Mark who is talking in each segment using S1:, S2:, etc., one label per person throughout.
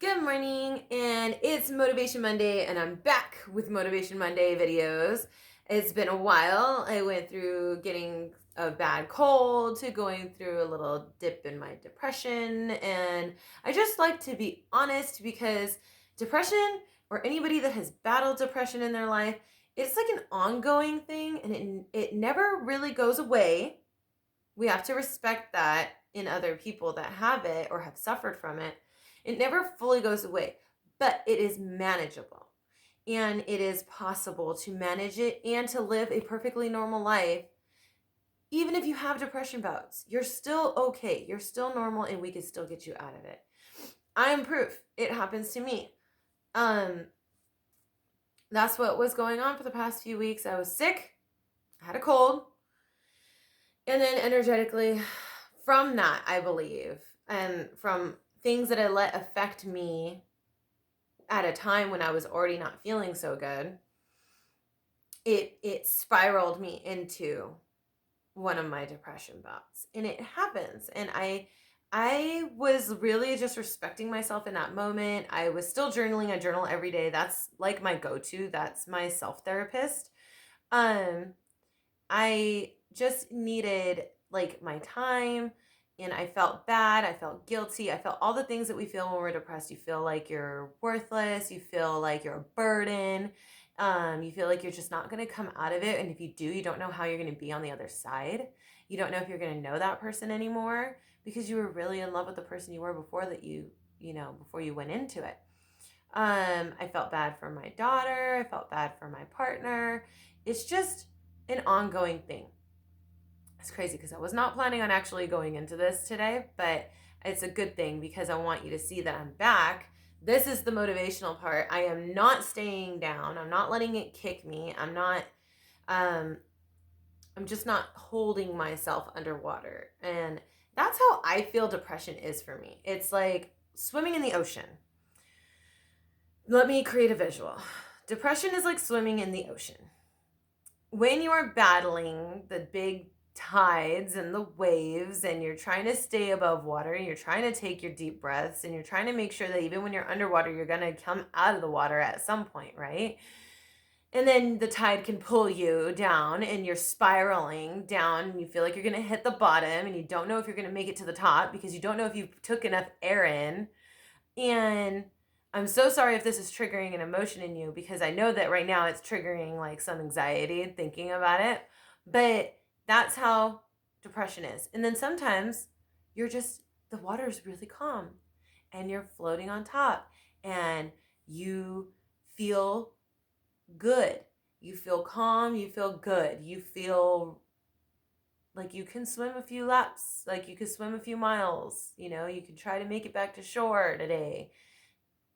S1: Good morning, and it's Motivation Monday, and I'm back with Motivation Monday videos. It's been a while. I went through getting a bad cold to going through a little dip in my depression, and I just like to be honest because depression, or anybody that has battled depression in their life, it's like an ongoing thing, and it never really goes away. We have to respect that in other people that have it or have suffered from it. It never fully goes away, but it is manageable. And it is possible to manage it and to live a perfectly normal life. Even if you have depression bouts, you're still okay. You're still normal, and we can still get you out of it. I am proof. It happens to me. Um, that's what was going on for the past few weeks. I was sick. I had a cold. And then energetically, from that, I believe, and from things that I let affect me at a time when I was already not feeling so good, it spiraled me into one of my depression bouts. And it happens. And I was really just respecting myself in that moment. I was still journaling. I journal every day. That's like my go-to. That's my self-therapist. I just needed like my time, and I felt bad. I felt guilty. I felt all the things that we feel when we're depressed. You feel like you're worthless. You feel like you're a burden. You feel like you're just not going to come out of it. And if you do, you don't know how you're going to be on the other side. You don't know if you're going to know that person anymore because you were really in love with the person you were before before you went into it. I felt bad for my daughter. I felt bad for my partner. It's just an ongoing thing. It's crazy because I was not planning on actually going into this today, but it's a good thing because I want you to see that I'm back. This is the motivational part. I am not staying down. I'm not letting it kick me. I'm just not holding myself underwater. And that's how I feel depression is for me. It's like swimming in the ocean. Let me create a visual. Depression is like swimming in the ocean. When you are battling the big tides and the waves, and you're trying to stay above water, and you're trying to take your deep breaths, and you're trying to make sure that even when you're underwater, you're going to come out of the water at some point, right? And then the tide can pull you down, and you're spiraling down, and you feel like you're going to hit the bottom, and you don't know if you're going to make it to the top because you don't know if you took enough air in. And I'm so sorry if this is triggering an emotion in you, because I know that right now it's triggering like some anxiety thinking about it, but that's how depression is. And then sometimes the water is really calm and you're floating on top and you feel good. You feel calm, you feel good. You feel like you can swim a few laps, like you could swim a few miles, you can try to make it back to shore today.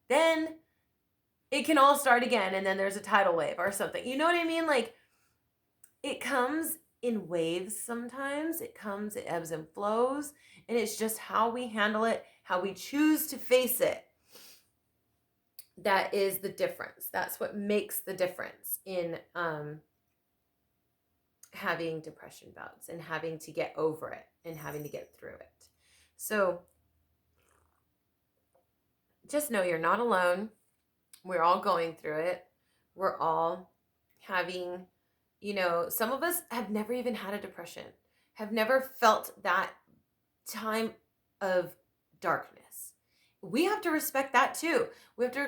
S1: Then it can all start again, and then there's a tidal wave or something. You know what I mean? Like, it comes in waves sometimes. It ebbs and flows, and it's just how we handle it, how we choose to face it. That is the difference. That's what makes the difference in having depression bouts and having to get over it and having to get through it. So just know you're not alone. We're all going through it. We're all having, some of us have never even had a depression, have never felt that time of darkness. We have to respect that too. We have to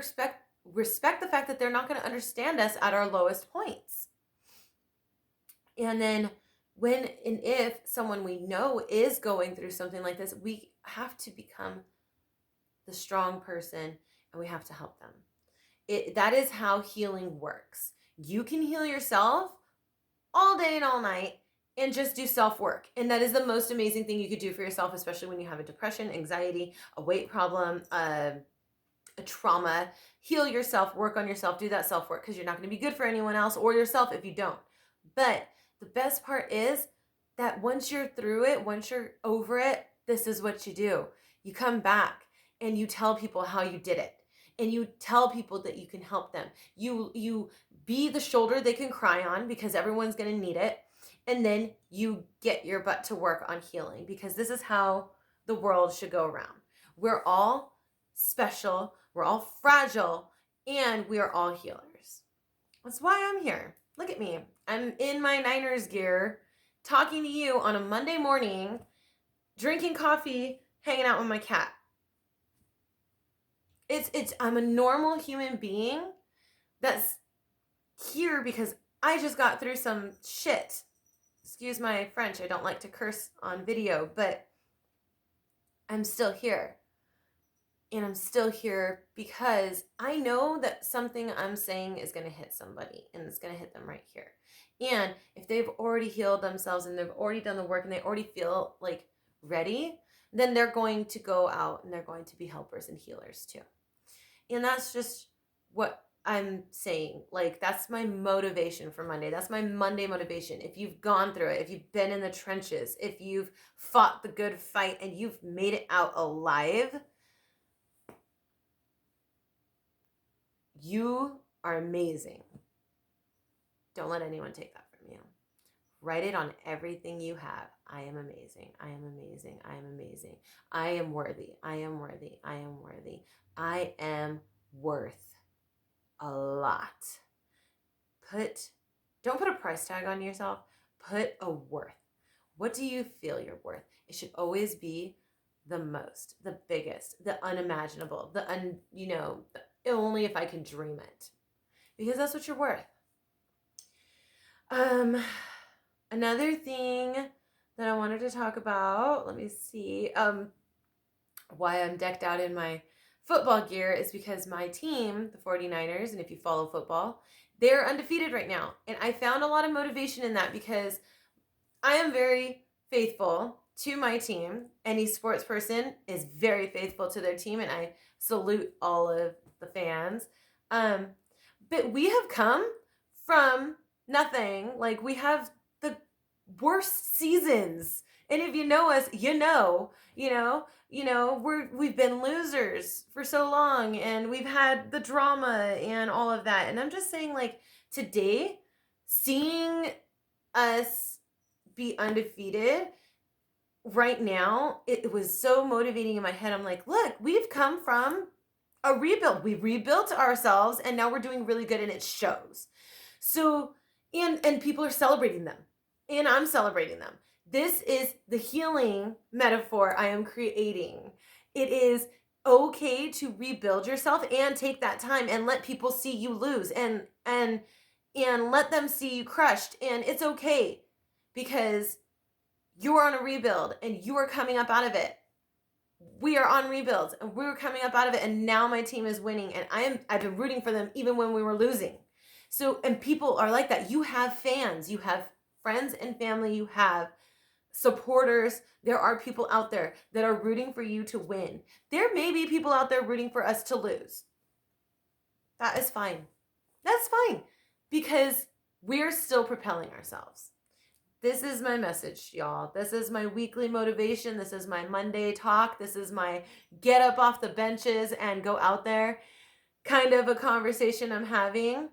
S1: respect the fact that they're not going to understand us at our lowest points. And then when and if someone we know is going through something like this, we have to become the strong person, and we have to help them. That is how healing works. You can heal yourself all day and all night and just do self-work. And that is the most amazing thing you could do for yourself, especially when you have a depression, anxiety, a weight problem, a trauma. Heal yourself, work on yourself, do that self-work, because you're not going to be good for anyone else or yourself if you don't. But the best part is that once you're through it, once you're over it, this is what you do. You come back and you tell people how you did it. And you tell people that you can help them. You be the shoulder they can cry on, because everyone's going to need it. And then you get your butt to work on healing, because this is how the world should go around. We're all special, we're all fragile, and we are all healers. That's why I'm here. Look at me. I'm in my Niners gear, talking to you on a Monday morning, drinking coffee, hanging out with my cat. I'm a normal human being that's here because I just got through some shit. Excuse my French, I don't like to curse on video, but I'm still here. And I'm still here because I know that something I'm saying is going to hit somebody, and it's going to hit them right here. And if they've already healed themselves and they've already done the work and they already feel like ready, then they're going to go out and they're going to be helpers and healers too. And that's just what I'm saying. Like, that's my motivation for Monday. That's my Monday motivation. If you've gone through it, if you've been in the trenches, if you've fought the good fight and you've made it out alive, you are amazing. Don't let anyone take that from you. Write it on everything you have. I am amazing. I am amazing. I am amazing. I am worthy. I am worthy. I am worthy. I am worth a lot. Don't put a price tag on yourself. Put a worth. What do you feel you're worth? It should always be the most, the biggest, the unimaginable, only if I can dream it. Because that's what you're worth. Another thing that I wanted to talk about, let me see, why I'm decked out in my football gear is because my team, the 49ers, and if you follow football, they're undefeated right now. And I found a lot of motivation in that because I am very faithful to my team. Any sports person is very faithful to their team, and I salute all of the fans. But we have come from nothing. Like, we have the worst seasons. And if you know us, we've been losers for so long, and we've had the drama and all of that. And I'm just saying, like, today, seeing us be undefeated right now, it was so motivating in my head. I'm like, look, we've come from a rebuild. We rebuilt ourselves, and now we're doing really good, and it shows. So, and people are celebrating them, and I'm celebrating them. This is the healing metaphor I am creating. It is okay to rebuild yourself and take that time and let people see you lose and let them see you crushed. And it's okay because you're on a rebuild and you are coming up out of it. We are on rebuilds and we're coming up out of it, and now my team is winning, and I've been rooting for them even when we were losing. So, and people are like that. You have fans, you have friends and family, you have supporters. There are people out there that are rooting for you to win. There may be people out there rooting for us to lose. That is fine. That's fine, because we're still propelling ourselves. This is my message, y'all. This is my weekly motivation. This is my Monday talk. This is my get up off the benches and go out there kind of a conversation I'm having.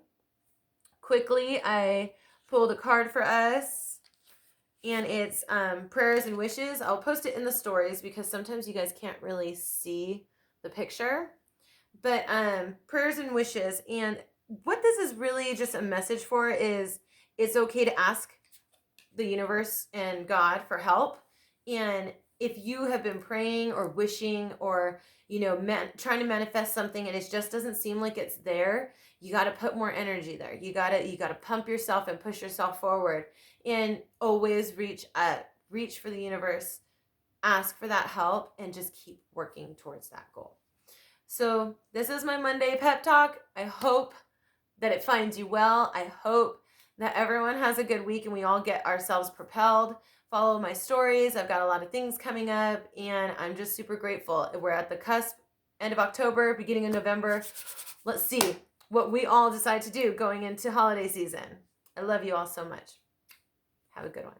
S1: Quickly, I pulled a card for us, and it's prayers and wishes. I'll post it in the stories because sometimes you guys can't really see the picture. But prayers and wishes. And what this is really just a message for is it's okay to ask the universe and God for help. And if you have been praying or wishing or, trying to manifest something and it just doesn't seem like it's there, you got to put more energy there. You got to pump yourself and push yourself forward, and always reach up, reach for the universe, ask for that help, and just keep working towards that goal. So this is my Monday pep talk. I hope that it finds you well. I hope that everyone has a good week and we all get ourselves propelled. Follow my stories. I've got a lot of things coming up, and I'm just super grateful. We're at the cusp, end of October, beginning of November. Let's see what we all decide to do going into holiday season. I love you all so much. Have a good one.